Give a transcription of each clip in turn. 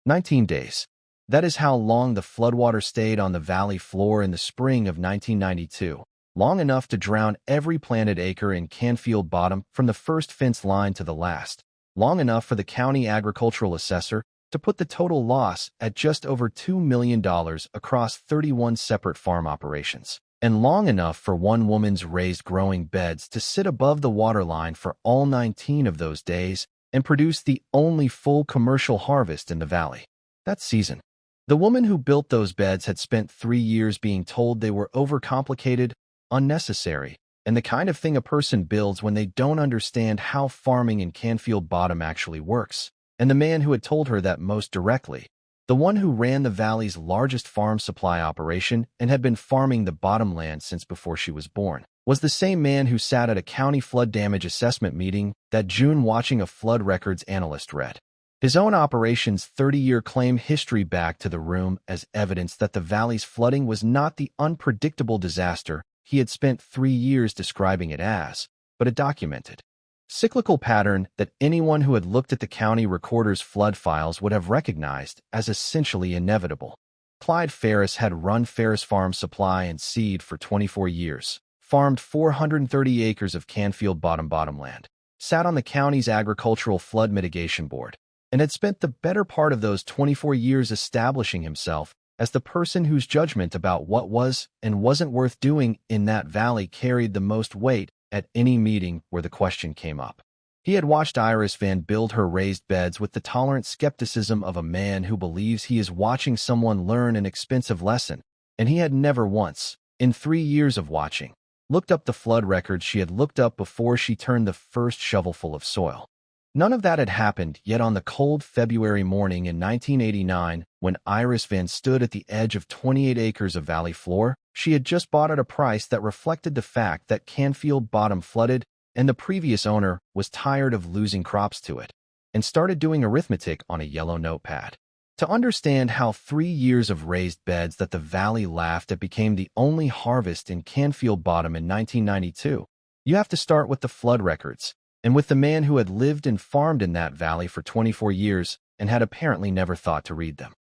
19 days. That is how long the floodwater stayed on the valley floor in the spring of 1992, long enough to drown every planted acre in Canfield Bottom from the first fence line to the last, long enough for the county agricultural assessor to put the total loss at just over $2 million across 31 separate farm operations, and long enough for one woman's raised growing beds to sit above the waterline for all 19 of those days and produce the only full commercial harvest in the valley that season. The woman who built those beds had spent 3 years being told they were overcomplicated, unnecessary, and the kind of thing a person builds when they don't understand how farming in Canfield Bottom actually works. And the man who had told her that most directly, the one who ran the valley's largest farm supply operation and had been farming the bottomland since before she was born, was the same man who sat at a county flood damage assessment meeting that June watching a flood records analyst read his own operation's 30-year claim history back to the room as evidence that the valley's flooding was not the unpredictable disaster he had spent 3 years describing it as, but a documented, cyclical pattern that anyone who had looked at the county recorder's flood files would have recognized as essentially inevitable. Clyde Ferris had run Ferris Farm Supply and Seed for 24 years, farmed 430 acres of Canfield bottomland, sat on the county's agricultural flood mitigation board, and had spent the better part of those 24 years establishing himself as the person whose judgment about what was and wasn't worth doing in that valley carried the most weight at any meeting where the question came up. He had watched Iris Van build her raised beds with the tolerant skepticism of a man who believes he is watching someone learn an expensive lesson, and he had never once, in 3 years of watching, looked up the flood records she had looked up before she turned the first shovelful of soil. None of that had happened, yet on the cold February morning in 1989, when Iris Van stood at the edge of 28 acres of valley floor, she had just bought at a price that reflected the fact that Canfield Bottom flooded and the previous owner was tired of losing crops to it, and started doing arithmetic on a yellow notepad. To understand how 3 years of raised beds that the valley laughed at became the only harvest in Canfield Bottom in 1992, you have to start with the flood records, and with the man who had lived and farmed in that valley for 24 years and had apparently never thought to read them.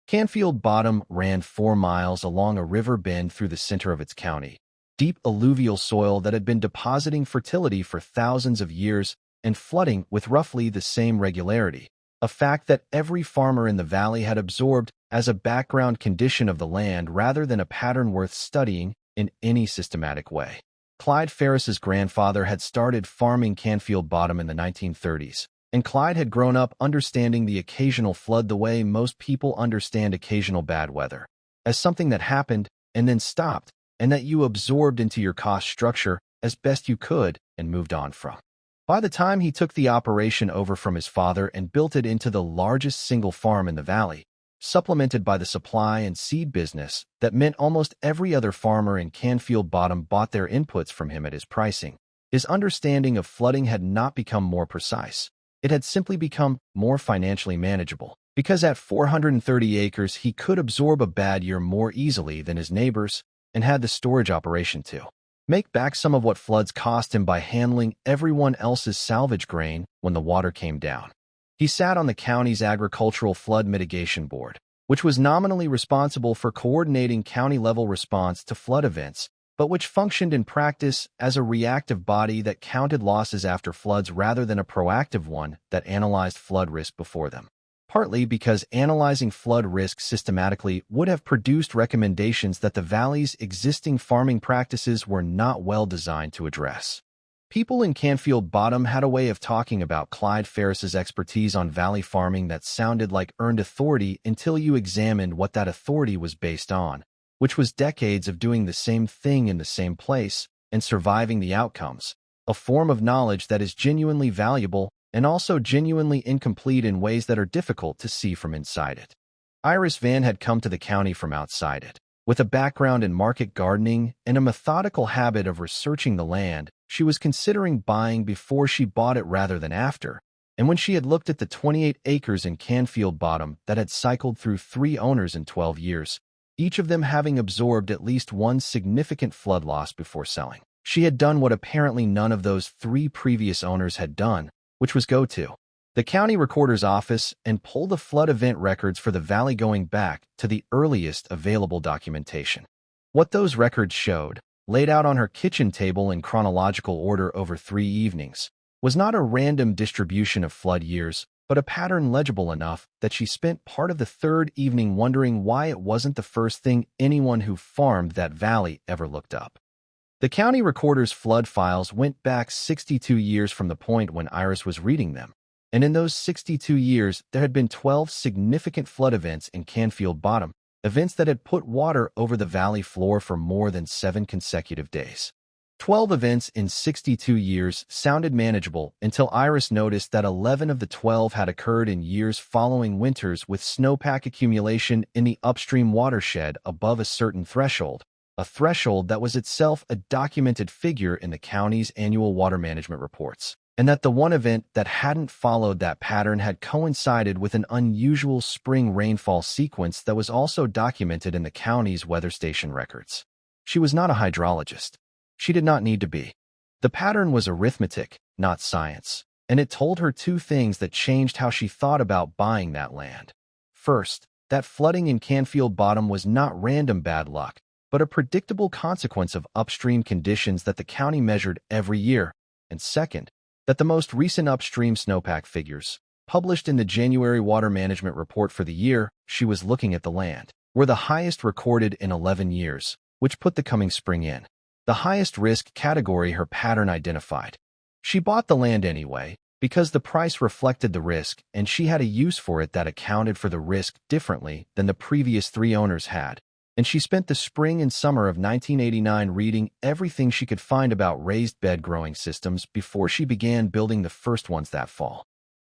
Canfield Bottom ran 4 miles along a river bend through the center of its county, deep alluvial soil that had been depositing fertility for thousands of years and flooding with roughly the same regularity, a fact that every farmer in the valley had absorbed as a background condition of the land rather than a pattern worth studying in any systematic way. Clyde Ferris's grandfather had started farming Canfield Bottom in the 1930s, and Clyde had grown up understanding the occasional flood the way most people understand occasional bad weather, as something that happened and then stopped, and that you absorbed into your cost structure as best you could and moved on from. By the time he took the operation over from his father and built it into the largest single farm in the valley, supplemented by the supply and seed business that meant almost every other farmer in Canfield Bottom bought their inputs from him at his pricing, his understanding of flooding had not become more precise. It had simply become more financially manageable, because at 430 acres he could absorb a bad year more easily than his neighbors and had the storage operation to make back some of what floods cost him by handling everyone else's salvage grain when the water came down. He sat on the county's agricultural flood mitigation board, which was nominally responsible for coordinating county-level response to flood events, but which functioned in practice as a reactive body that counted losses after floods rather than a proactive one that analyzed flood risk before them. Partly because analyzing flood risk systematically would have produced recommendations that the valley's existing farming practices were not well designed to address. People in Canfield Bottom had a way of talking about Clyde Ferris's expertise on valley farming that sounded like earned authority until you examined what that authority was based on, which was decades of doing the same thing in the same place and surviving the outcomes, a form of knowledge that is genuinely valuable and also genuinely incomplete in ways that are difficult to see from inside it. Iris Van had come to the county from outside it. With a background in market gardening and a methodical habit of researching the land, she was considering buying before she bought it rather than after, and when she had looked at the 28 acres in Canfield Bottom that had cycled through 3 owners in 12 years, each of them having absorbed at least one significant flood loss before selling, she had done what apparently none of those 3 previous owners had done, which was go to the county recorder's office and pull the flood event records for the valley going back to the earliest available documentation. What those records showed, laid out on her kitchen table in chronological order over 3 evenings, was not a random distribution of flood years, but a pattern legible enough that she spent part of the 3rd evening wondering why it wasn't the first thing anyone who farmed that valley ever looked up. The county recorder's flood files went back 62 years from the point when Iris was reading them, and in those 62 years there had been 12 significant flood events in Canfield Bottom, events that had put water over the valley floor for more than 7 consecutive days. 12 events in 62 years sounded manageable until Iris noticed that 11 of the 12 had occurred in years following winters with snowpack accumulation in the upstream watershed above a certain threshold, a threshold that was itself a documented figure in the county's annual water management reports, and that the one event that hadn't followed that pattern had coincided with an unusual spring rainfall sequence that was also documented in the county's weather station records. She was not a hydrologist. She did not need to be. The pattern was arithmetic, not science, and it told her 2 things that changed how she thought about buying that land. First, that flooding in Canfield Bottom was not random bad luck, but a predictable consequence of upstream conditions that the county measured every year, and second, that the most recent upstream snowpack figures, published in the January Water Management Report for the year she was looking at the land, were the highest recorded in 11 years, which put the coming spring in the highest risk category her pattern identified. She bought the land anyway, because the price reflected the risk and she had a use for it that accounted for the risk differently than the previous 3 owners had, and she spent the spring and summer of 1989 reading everything she could find about raised bed growing systems before she began building the first ones that fall.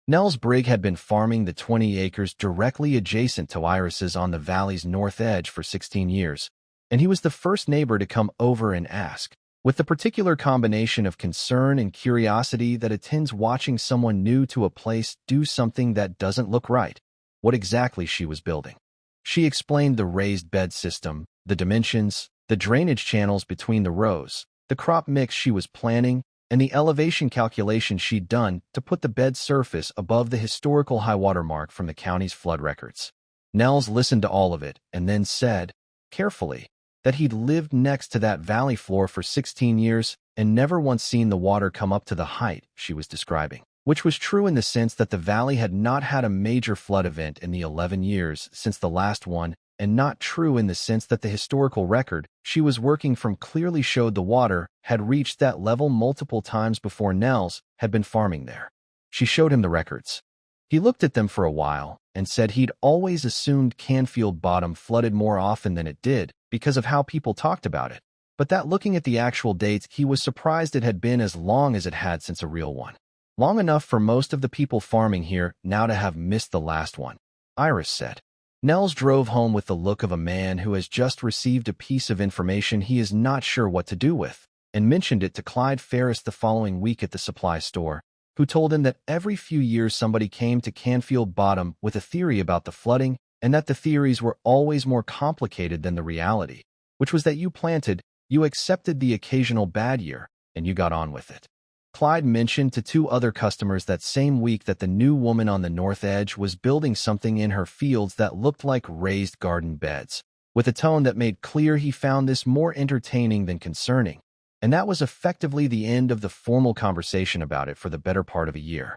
Nels Brigg had been farming the 20 acres directly adjacent to Iris's on the valley's north edge for 16 years, and he was the first neighbor to come over and ask, with the particular combination of concern and curiosity that attends watching someone new to a place do something that doesn't look right, what exactly she was building. She explained the raised bed system, the dimensions, the drainage channels between the rows, the crop mix she was planning, and the elevation calculation she'd done to put the bed surface above the historical high-water mark from the county's flood records. Nels listened to all of it and then said, carefully, that he'd lived next to that valley floor for 16 years and never once seen the water come up to the height she was describing, which was true in the sense that the valley had not had a major flood event in the 11 years since the last one, and not true in the sense that the historical record she was working from clearly showed the water had reached that level multiple times before Nels had been farming there. She showed him the records. He looked at them for a while and said he'd always assumed Canfield Bottom flooded more often than it did because of how people talked about it, but that looking at the actual dates, he was surprised it had been as long as it had since a real one. Long enough for most of the people farming here now to have missed the last one, Iris said. Nels drove home with the look of a man who has just received a piece of information he is not sure what to do with, and mentioned it to Clyde Ferris the following week at the supply store, who told him that every few years somebody came to Canfield Bottom with a theory about the flooding, and that the theories were always more complicated than the reality, which was that you accepted the occasional bad year, and you got on with it. Clyde mentioned to 2 other customers that same week that the new woman on the north edge was building something in her fields that looked like raised garden beds, with a tone that made clear he found this more entertaining than concerning, and that was effectively the end of the formal conversation about it for the better part of a year.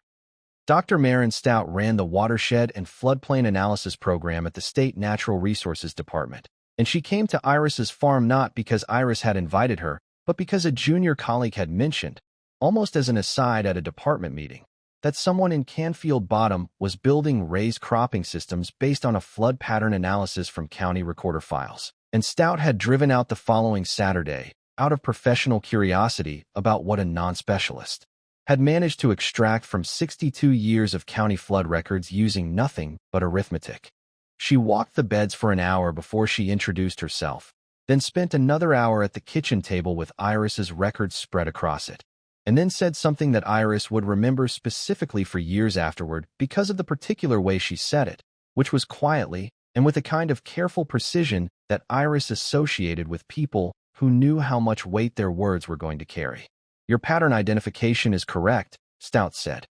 Dr. Maren Stout ran the Watershed and Floodplain Analysis Program at the State Natural Resources Department, and she came to Iris's farm not because Iris had invited her, but because a junior colleague had mentioned, almost as an aside at a department meeting, that someone in Canfield Bottom was building raised cropping systems based on a flood pattern analysis from county recorder files, and Stout had driven out the following Saturday, out of professional curiosity about what a non-specialist had managed to extract from 62 years of county flood records using nothing but arithmetic. She walked the beds for an hour before she introduced herself, then spent another hour at the kitchen table with Iris's records spread across it, and then said something that Iris would remember specifically for years afterward because of the particular way she said it, which was quietly and with a kind of careful precision that Iris associated with people who knew how much weight their words were going to carry. Your pattern identification is correct, Stout said.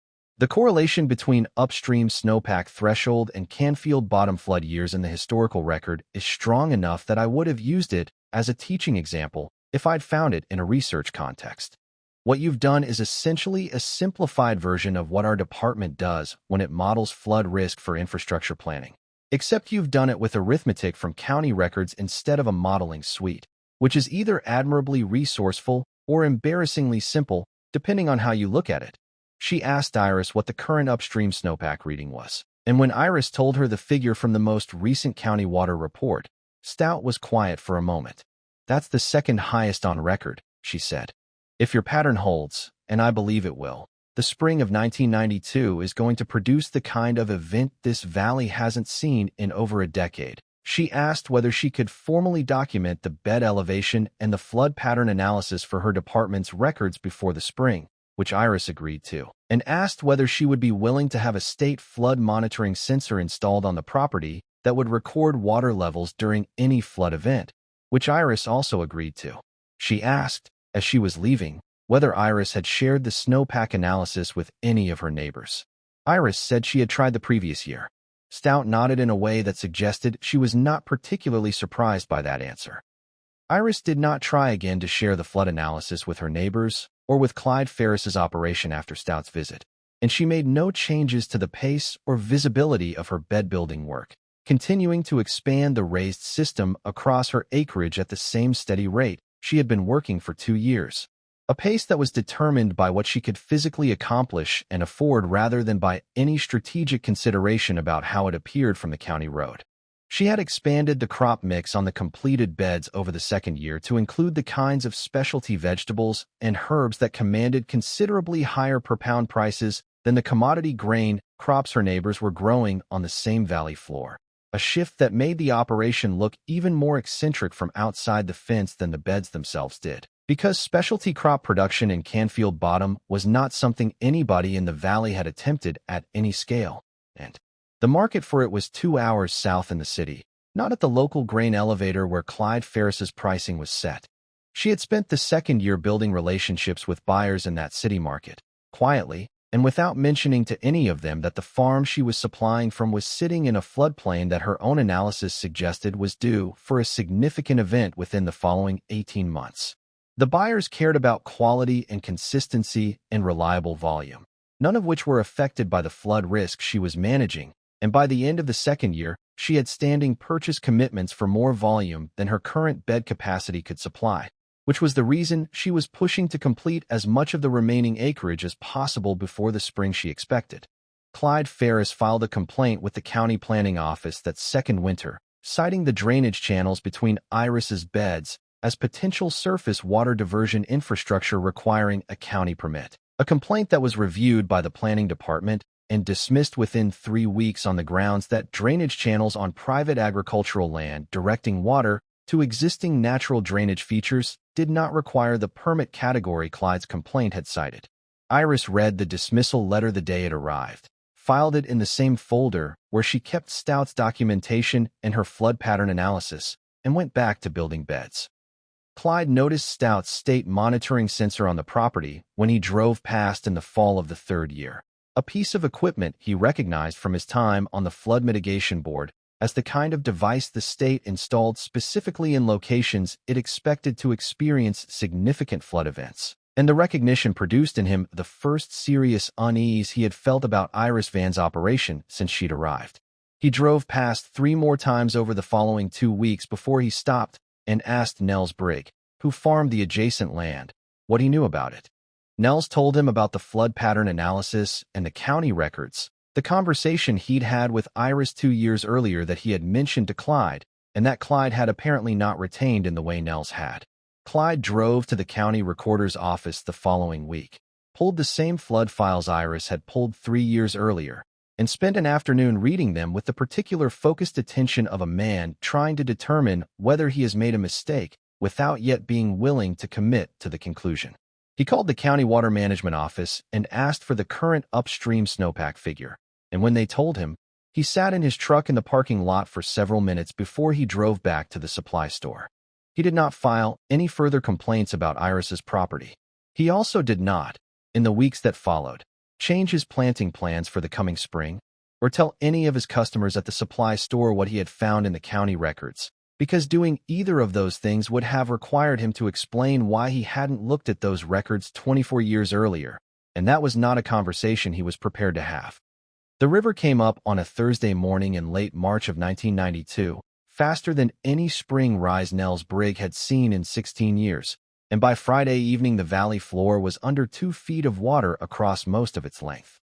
The correlation between upstream snowpack threshold and Canfield Bottom flood years in the historical record is strong enough that I would have used it as a teaching example if I'd found it in a research context. What you've done is essentially a simplified version of what our department does when it models flood risk for infrastructure planning, except you've done it with arithmetic from county records instead of a modeling suite, which is either admirably resourceful or embarrassingly simple, depending on how you look at it. She asked Iris what the current upstream snowpack reading was, and when Iris told her the figure from the most recent county water report, Stout was quiet for a moment. "That's the second highest on record," she said. "If your pattern holds, and I believe it will, the spring of 1992 is going to produce the kind of event this valley hasn't seen in over a decade." She asked whether she could formally document the bed elevation and the flood pattern analysis for her department's records before the spring, which Iris agreed to, and asked whether she would be willing to have a state flood monitoring sensor installed on the property that would record water levels during any flood event, which Iris also agreed to. She asked, as she was leaving, whether Iris had shared the snowpack analysis with any of her neighbors. Iris said she had tried the previous year. Stout nodded in a way that suggested she was not particularly surprised by that answer. Iris did not try again to share the flood analysis with her neighbors or with Clyde Ferris's operation after Stout's visit, and she made no changes to the pace or visibility of her bed-building work, continuing to expand the raised system across her acreage at the same steady rate she had been working for 2 years, a pace that was determined by what she could physically accomplish and afford rather than by any strategic consideration about how it appeared from the county road. She had expanded the crop mix on the completed beds over the second year to include the kinds of specialty vegetables and herbs that commanded considerably higher per-pound prices than the commodity grain crops her neighbors were growing on the same valley floor, a shift that made the operation look even more eccentric from outside the fence than the beds themselves did. Because specialty crop production in Canfield Bottom was not something anybody in the valley had attempted at any scale, and the market for it was 2 hours south in the city, not at the local grain elevator where Clyde Ferris's pricing was set. She had spent the second year building relationships with buyers in that city market, quietly, and without mentioning to any of them that the farm she was supplying from was sitting in a floodplain that her own analysis suggested was due for a significant event within the following 18 months. The buyers cared about quality and consistency and reliable volume, none of which were affected by the flood risk she was managing, and by the end of the second year, she had standing purchase commitments for more volume than her current bed capacity could supply, which was the reason she was pushing to complete as much of the remaining acreage as possible before the spring she expected. Clyde Ferris filed a complaint with the county planning office that second winter, citing the drainage channels between Iris's beds as potential surface water diversion infrastructure requiring a county permit, a complaint that was reviewed by the planning department and dismissed within 3 weeks on the grounds that drainage channels on private agricultural land directing water to existing natural drainage features did not require the permit category Clyde's complaint had cited. Iris read the dismissal letter the day it arrived, filed it in the same folder where she kept Stout's documentation and her flood pattern analysis, and went back to building beds. Clyde noticed Stout's state monitoring sensor on the property when he drove past in the fall of the third year, a piece of equipment he recognized from his time on the flood mitigation board as the kind of device the state installed specifically in locations it expected to experience significant flood events. And the recognition produced in him the first serious unease he had felt about Iris Van's operation since she'd arrived. He drove past 3 more times over the following 2 weeks before he stopped and asked Nels Brigg, who farmed the adjacent land, what he knew about it. Nels told him about the flood pattern analysis and the county records, the conversation he'd had with Iris 2 years earlier that he had mentioned to Clyde, and that Clyde had apparently not retained in the way Nels had. Clyde drove to the county recorder's office the following week, pulled the same flood files Iris had pulled 3 years earlier, and spent an afternoon reading them with the particular focused attention of a man trying to determine whether he has made a mistake without yet being willing to commit to the conclusion. He called the county water management office and asked for the current upstream snowpack figure, and when they told him, he sat in his truck in the parking lot for several minutes before he drove back to the supply store. He did not file any further complaints about Iris's property. He also did not, in the weeks that followed, change his planting plans for the coming spring, or tell any of his customers at the supply store what he had found in the county records, because doing either of those things would have required him to explain why he hadn't looked at those records 24 years earlier, and that was not a conversation he was prepared to have. The river came up on a Thursday morning in late March of 1992, faster than any spring rise Nels Brig had seen in 16 years, and by Friday evening the valley floor was under 2 feet of water across most of its length.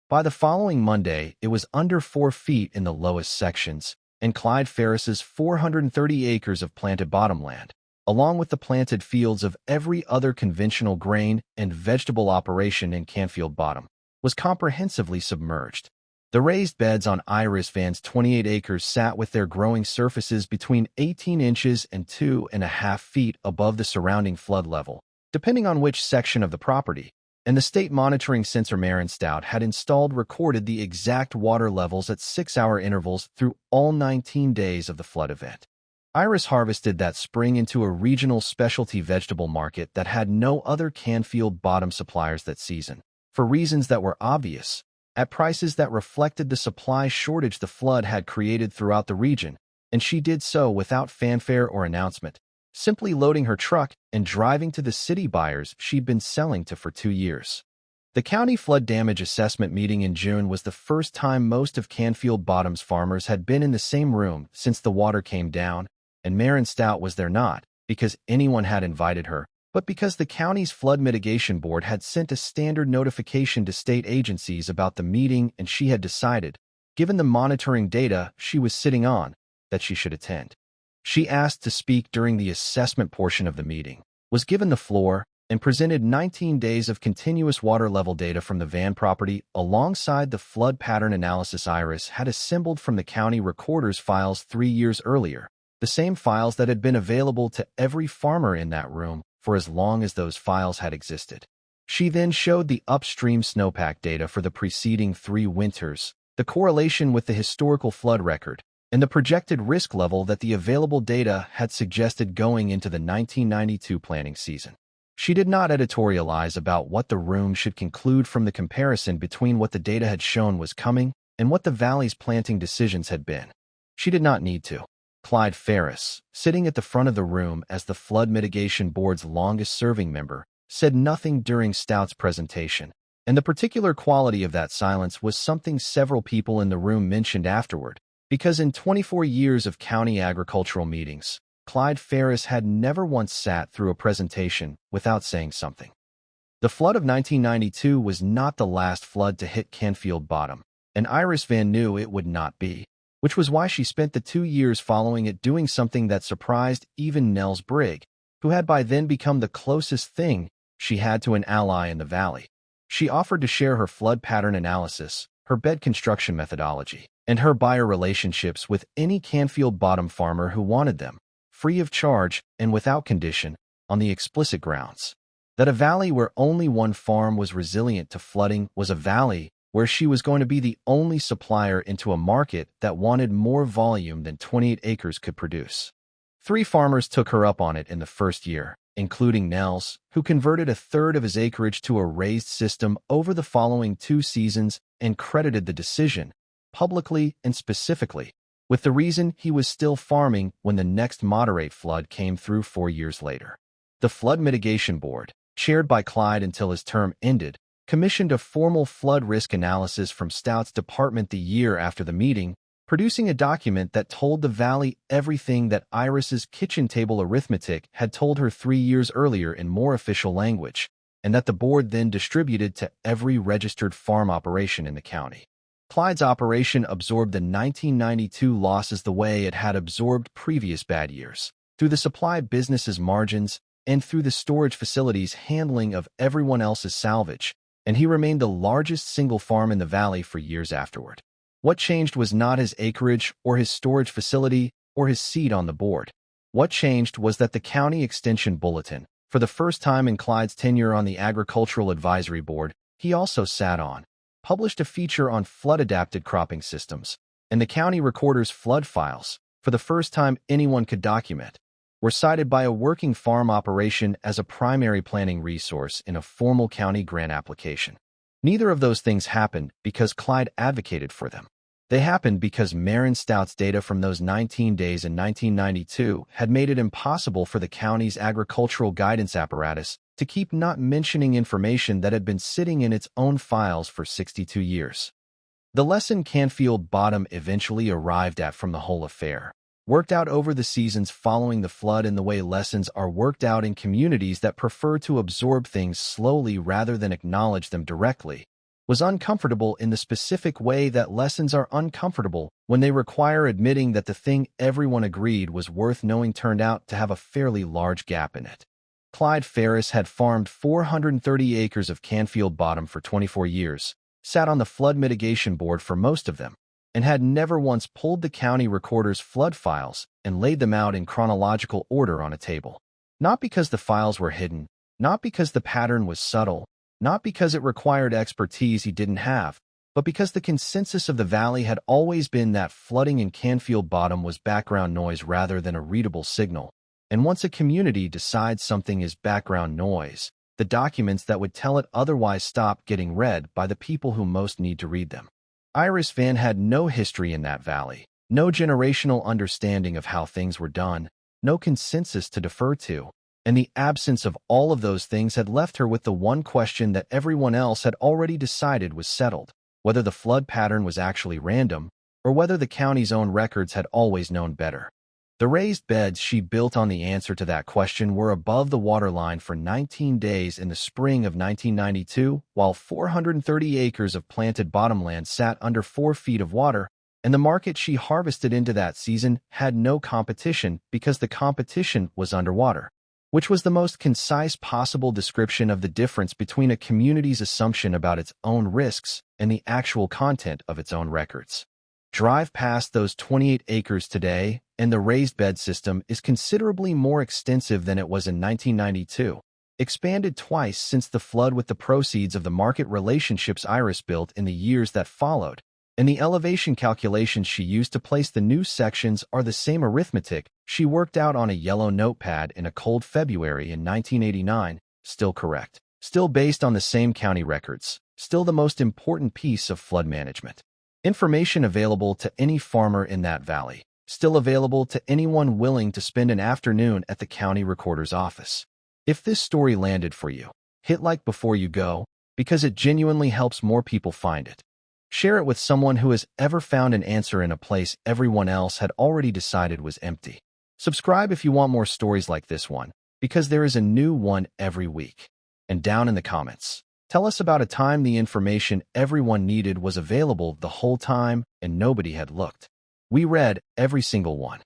By the following Monday, it was under 4 feet in the lowest sections, and Clyde Ferris's 430 acres of planted bottomland, along with the planted fields of every other conventional grain and vegetable operation in Canfield Bottom, was comprehensively submerged. The raised beds on Iris Van's 28 acres sat with their growing surfaces between 18 inches and 2.5 feet above the surrounding flood level, depending on which section of the property, and the state monitoring sensor Marin Stout had installed recorded the exact water levels at 6-hour intervals through all 19 days of the flood event. Iris harvested that spring into a regional specialty vegetable market that had no other Canfield Bottom suppliers that season, for reasons that were obvious, at prices that reflected the supply shortage the flood had created throughout the region, and she did so without fanfare or announcement, simply loading her truck and driving to the city buyers she'd been selling to for 2 years. The county flood damage assessment meeting in June was the first time most of Canfield Bottom's farmers had been in the same room since the water came down, and Marin Stout was there not because anyone had invited her, but because the county's flood mitigation board had sent a standard notification to state agencies about the meeting, and she had decided, given the monitoring data she was sitting on, that she should attend. She asked to speak during the assessment portion of the meeting, was given the floor, and presented 19 days of continuous water level data from the Van property alongside the flood pattern analysis Iris had assembled from the county recorder's files 3 years earlier, the same files that had been available to every farmer in that room for as long as those files had existed. She then showed the upstream snowpack data for the preceding 3 winters, the correlation with the historical flood record, and the projected risk level that the available data had suggested going into the 1992 planting season. She did not editorialize about what the room should conclude from the comparison between what the data had shown was coming and what the valley's planting decisions had been. She did not need to. Clyde Ferris, sitting at the front of the room as the Flood Mitigation Board's longest-serving member, said nothing during Stout's presentation, and the particular quality of that silence was something several people in the room mentioned afterward, because in 24 years of county agricultural meetings, Clyde Ferris had never once sat through a presentation without saying something. The flood of 1992 was not the last flood to hit Canfield Bottom, and Iris Van knew it would not be, which was why she spent the 2 years following it doing something that surprised even Nels Brig, who had by then become the closest thing she had to an ally in the valley. She offered to share her flood pattern analysis, her bed construction methodology, and her buyer relationships with any Canfield Bottom farmer who wanted them, free of charge and without condition, on the explicit grounds that a valley where only one farm was resilient to flooding was a valley where she was going to be the only supplier into a market that wanted more volume than 28 acres could produce. 3 farmers took her up on it in the first year, including Nels, who converted a third of his acreage to a raised system over the following 2 seasons and credited the decision, publicly and specifically, with the reason he was still farming when the next moderate flood came through 4 years later. The Flood Mitigation Board, chaired by Clyde until his term ended, commissioned a formal flood risk analysis from Stout's department the year after the meeting, producing a document that told the valley everything that Iris's kitchen table arithmetic had told her 3 years earlier in more official language, and that the board then distributed to every registered farm operation in the county. Clyde's operation absorbed the 1992 losses the way it had absorbed previous bad years, through the supply business's margins and through the storage facility's handling of everyone else's salvage, and he remained the largest single farm in the valley for years afterward. What changed was not his acreage or his storage facility or his seat on the board. What changed was that the County Extension Bulletin, for the first time in Clyde's tenure on the Agricultural Advisory Board he also sat on, published a feature on flood-adapted cropping systems, and the county recorder's flood files, for the first time anyone could document, were cited by a working farm operation as a primary planning resource in a formal county grant application. Neither of those things happened because Clyde advocated for them. They happened because Marin Stout's data from those 19 days in 1992 had made it impossible for the county's agricultural guidance apparatus to keep not mentioning information that had been sitting in its own files for 62 years. The lesson Canfield Bottom eventually arrived at from the whole affair, worked out over the seasons following the flood in the way lessons are worked out in communities that prefer to absorb things slowly rather than acknowledge them directly, was uncomfortable in the specific way that lessons are uncomfortable when they require admitting that the thing everyone agreed was worth knowing turned out to have a fairly large gap in it. Clyde Ferris had farmed 430 acres of Canfield Bottom for 24 years, sat on the flood mitigation board for most of them, and had never once pulled the county recorder's flood files and laid them out in chronological order on a table. Not because the files were hidden, not because the pattern was subtle, not because it required expertise he didn't have, but because the consensus of the valley had always been that flooding in Canfield Bottom was background noise rather than a readable signal. And once a community decides something is background noise, the documents that would tell it otherwise stop getting read by the people who most need to read them. Iris Van had no history in that valley, no generational understanding of how things were done, no consensus to defer to, and the absence of all of those things had left her with the one question that everyone else had already decided was settled, whether the flood pattern was actually random, or whether the county's own records had always known better. The raised beds she built on the answer to that question were above the waterline for 19 days in the spring of 1992, while 430 acres of planted bottomland sat under 4 feet of water, and the market she harvested into that season had no competition because the competition was underwater, which was the most concise possible description of the difference between a community's assumption about its own risks and the actual content of its own records. Drive past those 28 acres today, and the raised bed system is considerably more extensive than it was in 1992, expanded twice since the flood with the proceeds of the market relationships Iris built in the years that followed, and the elevation calculations she used to place the new sections are the same arithmetic she worked out on a yellow notepad in a cold February in 1989, still correct, still based on the same county records, still the most important piece of flood management. Information available to any farmer in that valley, still available to anyone willing to spend an afternoon at the county recorder's office. If this story landed for you, hit like before you go, because it genuinely helps more people find it. Share it with someone who has ever found an answer in a place everyone else had already decided was empty. Subscribe if you want more stories like this one, because there is a new one every week. And down in the comments, tell us about a time the information everyone needed was available the whole time and nobody had looked. We read every single one.